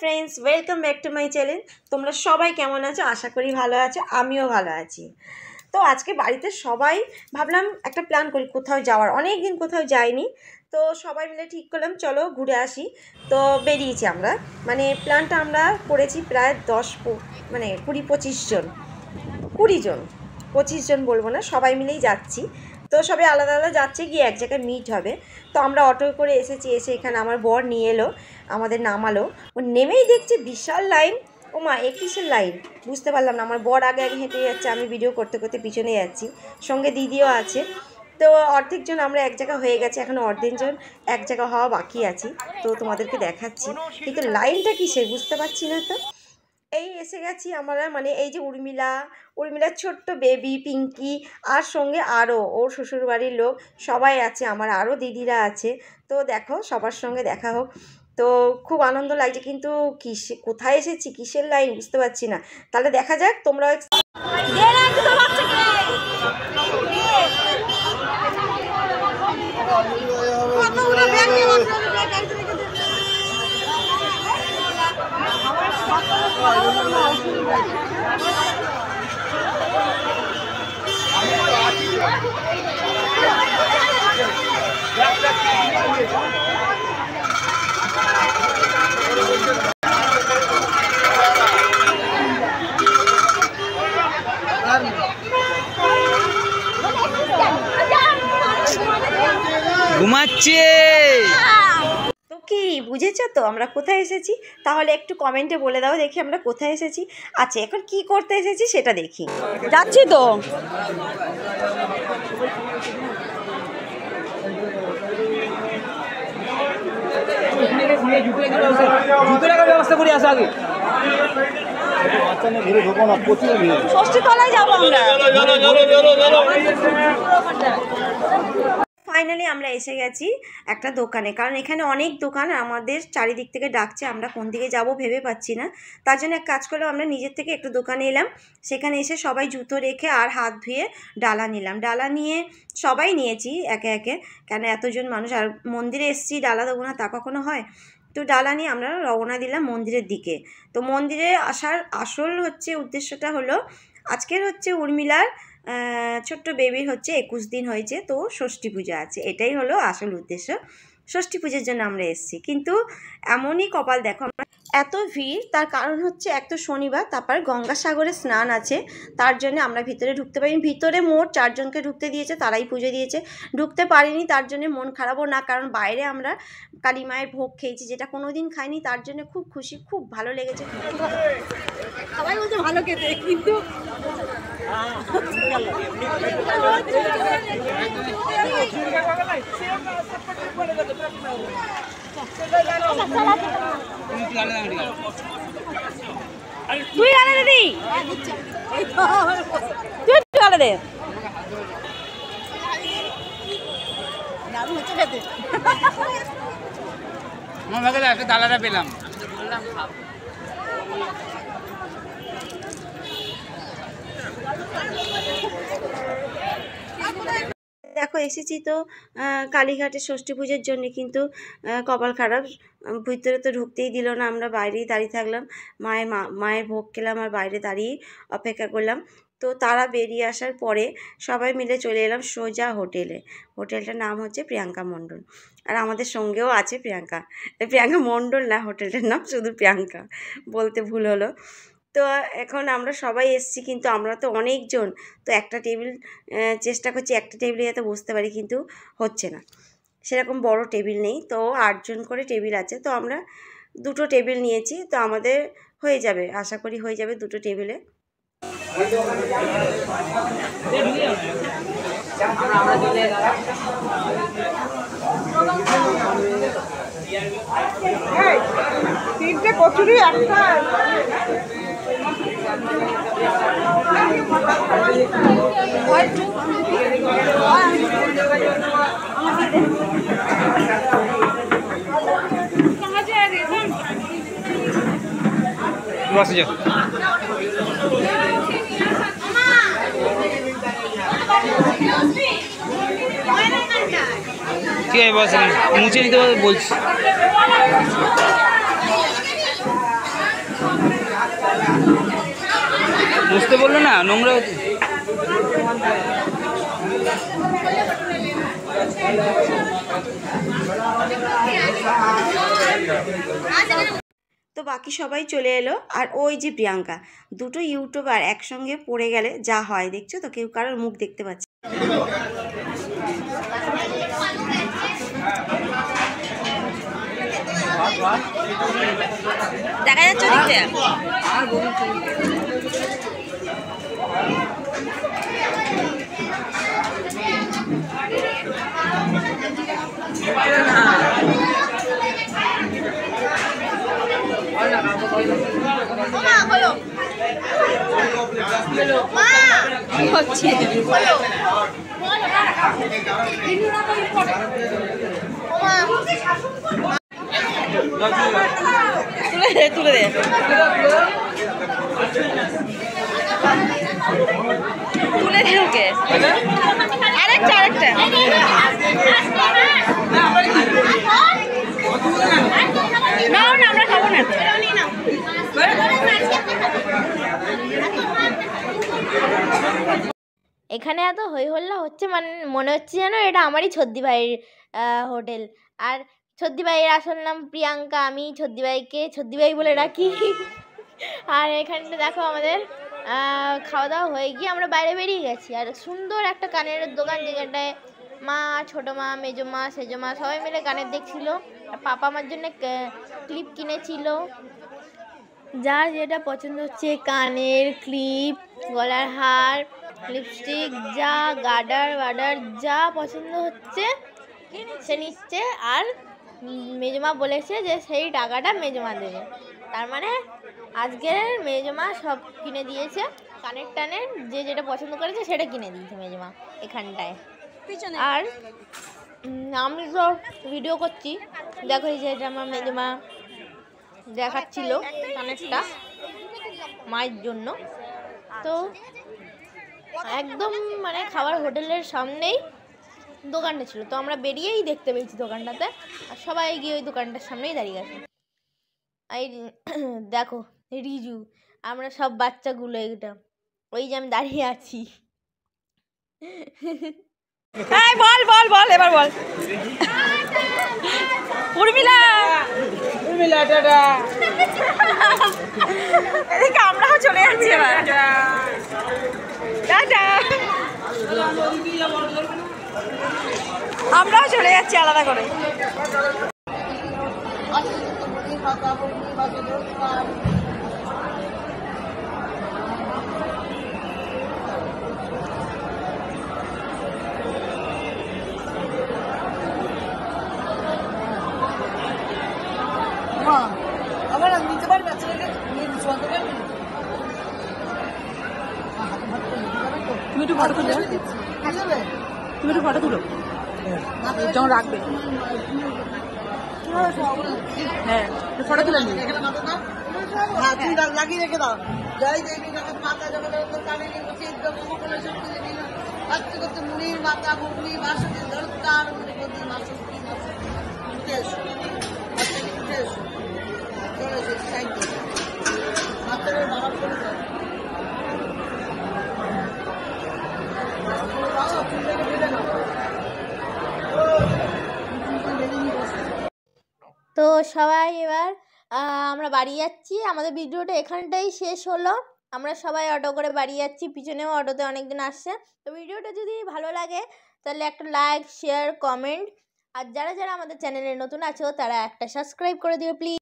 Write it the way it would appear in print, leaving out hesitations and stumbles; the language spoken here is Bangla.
Friends welcome back to my channel. তোমরা সবাই কেমন আছো? আশা করি ভালো আছো, আমিও ভালো আছি। তো আজকে বাড়িতে সবাই ভাবলাম একটা প্ল্যান করি কোথাও যাওয়ার, অনেক দিন কোথাও যাইনি। তো সবাই মিলে ঠিক করলাম চলো ঘুরে আসি। তো বেরিয়েছি আমরা, মানে প্ল্যানটা আমরা করেছি প্রায় 20-25 জন, 25 জন বলবো না, সবাই মিলেই যাচ্ছি। তো সবাই আলাদা আলাদা যাচ্ছে, গিয়ে এক জায়গায় মিট হবে। তো আমরা অটো করে এসেছি, এসে এখানে আমার বর নিয়ে এলো, আমাদের নামালো। ও নেমেই দেখছে বিশাল লাইন। ও মা, এ কিসের লাইন বুঝতে পারলাম না। আমার বর আগে আগে হেঁটে যাচ্ছে, আমি ভিডিও করতে করতে পিছনে যাচ্ছি, সঙ্গে দিদিও আছে। তো অর্ধেক জন আমরা এক জায়গা হয়ে গেছে, এখন অর্ধেক জন এক জায়গা হওয়া বাকি আছি। তো তোমাদেরকে দেখাচ্ছি, কিন্তু লাইনটা কিসের বুঝতে পারছি না। তো এই এসে গেছি আমরা, মানে এই যে উর্মিলার ছোট্ট বেবি পিঙ্কি, আর সঙ্গে আরও ওর শ্বশুরবাড়ির লোক সবাই আছে, আমার আরও দিদিরা আছে। তো দেখো সবার সঙ্গে দেখা হোক। তো খুব আনন্দ লাগছে, কিন্তু কোথায় এসেছি, কিসের লাইন বুঝতে পারছি না। তাহলে দেখা যাক, তোমরাও ঘুমাচ্ছে। তো কি বুঝেছো তো আমরা কোথায় এসেছি? তাহলে একটু কমেন্টে বলে দাও দেখি আমরা কোথায় এসেছি। আচ্ছা, এখন কি করতে এসেছি সেটা দেখি। যাচ্ছি তো। ব্যবস্থা করে আসা আগে ষষ্ঠীতলায় যাবো আমরা। ফাইনালি আমরা এসে গেছি একটা দোকানে, কারণ এখানে অনেক দোকান আমাদের চারিদিক থেকে ডাকছে, আমরা কোন দিকে যাব ভেবে পাচ্ছি না। তার জন্য এক কাজ করলাম, আমরা নিজের থেকে একটু দোকানে এলাম। সেখানে এসে সবাই জুতো রেখে আর হাত ধুয়ে ডালা নিলাম। ডালা নিয়ে সবাই নিয়েছি একে একে, কেন এতজন মানুষ, আর মন্দিরে এসেছি, ডালা দেবো না তা কখনো হয়? তো ডালা নিয়ে আমরা রওনা দিলাম মন্দিরের দিকে। তো মন্দিরে আসার আসল উদ্দেশ্যটা হলো, আজকের উর্মিলার ছোট্ট বেবির 21 দিন হয়েছে, তো ষষ্ঠী পূজা আছে, এটাই হলো আসল উদ্দেশ্য। ষষ্ঠী পুজোর জন্য আমরা এসেছি, কিন্তু এমনই কপাল দেখো, আমরা এত ভিড়, তার কারণ এক তো শনিবার, তারপর গঙ্গাসাগরে স্নান আছে, তার জন্য আমরা ভিতরে ঢুকতে পারিনি। ভিতরে মোট 4 জনকে ঢুকতে দিয়েছে, তারাই পুজো দিয়েছে, ঢুকতে পারিনি। তার জন্য মন খারাপও না, কারণ বাইরে আমরা কালী মায়ের ভোগ খেয়েছি, যেটা কোনোদিন খাইনি, তার জন্য খুব খুশি, খুব ভালো লেগেছে। সবাই বলছে ভালো খেতে, কিন্তু তুই আনে দিদি, তুই আনে দে। আমার ভাগে একটা দালাটা পেলাম। দেখো এসেছি তো কালীঘাটে ষষ্ঠী পুজোর জন্য, কিন্তু কপাল খারাপ, ভিতরে তো ঢুকতেই দিল না। আমরা বাইরেই দাঁড়িয়ে থাকলাম, মায়ের ভোগ খেলাম আর বাইরে দাঁড়িয়ে অপেক্ষা করলাম। তো তারা বেরিয়ে আসার পরে সবাই মিলে চলে এলাম সোজা হোটেলে। হোটেলটার নাম প্রিয়াঙ্কা মণ্ডল, আর আমাদের সঙ্গেও আছে প্রিয়াঙ্কা মণ্ডল না, হোটেলটার নাম শুধু প্রিয়াঙ্কা, বলতে ভুল হলো। তো এখন আমরা সবাই এসেছি, কিন্তু আমরা তো অনেকজন, তো একটা টেবিল চেষ্টা করছি একটা টেবিলে যাতে বসতে পারি, কিন্তু হচ্ছে না, সেরকম বড় টেবিল নেই। তো 8 জন করে টেবিল আছে, তো আমরা 2টো টেবিল নিয়েছি, তো আমাদের হয়ে যাবে, আশা করি হয়ে যাবে 2টো টেবিলে। তিনটে কচুরি একটা বসে যাও। ঠিক আছে বস, মুছে নিতে বলছি। বুঝতে বললো না নোংরা হচ্ছে। তো বাকি সবাই চলে এলো, আর ওই যে প্রিয়াঙ্কা, দুটো ইউটিউবার একসঙ্গে পড়ে গেলে যা হয় দেখছো তো, কেউ কারোর মুখ দেখতে পাচ্ছে। দেখা যাচ্ছে ওদিকে। তুলে দে তুলে দে ওকে। আরেকটা না আমরা খাবো না। এখানে এত হই হল্লা হচ্ছে, মানে মনে হচ্ছে যেন এটা আমারই ছদ্দি ভাইয়ের হোটেল। আর ছদ্দি ভাইয়ের আসল নাম প্রিয়াঙ্কা, আমি ছদ্দি ভাইকে ছদ্দি ভাই বলে ডাকি। আর এখানটা দেখো আমাদের খাওয়া দাওয়া হয়ে গিয়ে আমরা বাইরে বেরিয়ে গেছি। আর সুন্দর একটা কানের দোকান, যেখানটায় মা, ছোটো মা, মেজো মা, সেজো মা সবাই মিলে কানের দেখছিল। আর পাপা আমার জন্য ক্লিপ কিনেছিল। যার যেটা পছন্দ হচ্ছে, কানের ক্লিপ, গলার হার, লিপস্টিক, যা গার্ডার যা পছন্দ হচ্ছে সে নিচ্ছে। আর মেজমা বলেছে যে সেই টাকাটা মেজমা দেবে, তার মানে আজকের মেজমা সব কিনে দিয়েছে। কানের টানের যে যেটা পছন্দ করেছে সেটা কিনে দিয়েছে মেজমা এখানটায়। আর আমি তো ভিডিও করছি, দেখো এই যে এটা আমার মেজমা দেখাচ্ছিল কানেরটা মায়ের জন্য। তো একদম মানে খাবার হোটেলের সামনেই দোকানটা ছিল, তো আমরা বেরিয়েই দেখতে পেয়েছি দোকানটাতে। আর সবাই গিয়ে ওই দোকানটার সামনেই দাঁড়িয়ে গেছে। এই দেখো রিজু, আমরা সব বাচ্চাগুলো, এটা ওই যে আমি দাঁড়িয়ে আছি। বল বল বল এবার বল। উর্মিলা টাটা। এদিকে আমরাও চলে যাচ্ছি এবার। টাটা। আমরাও চলে যাচ্ছি আলাদা করে। আবার নিতে পারবে বাচ্চাকে শোয়াতে পারবে। তুমি একটু ফটো তুলো, তুমি একটু ফটো তুলো যখন রাখবে। হ্যাঁ ফটো তুলে নিই। হ্যাঁ তুমি লাগিয়ে রেখে দাও। জয় দেবী যখন মাতা জগতের কানে বসে করতে করতে মুনির মাতা মুগলি বাসকে দরকার মনে করতে মাসে উঠে এসো, উঠে এসো, চলে এসো সাইড দিয়ে মাতারের বাবা করে দাও। তো সবাই এবার আমরা বাড়ি যাচ্ছি। আমাদের ভিডিওটা এখানটাই শেষ হলো। আমরা সবাই অটো করে বাড়ি যাচ্ছি, পিছনেও অটোতে অনেকজন আসছে। তো ভিডিওটা যদি ভালো লাগে তাহলে একটা লাইক, শেয়ার, কমেন্ট, আর যারা যারা আমাদের চ্যানেলে নতুন আছো তারা একটা সাবস্ক্রাইব করে দিও প্লিজ।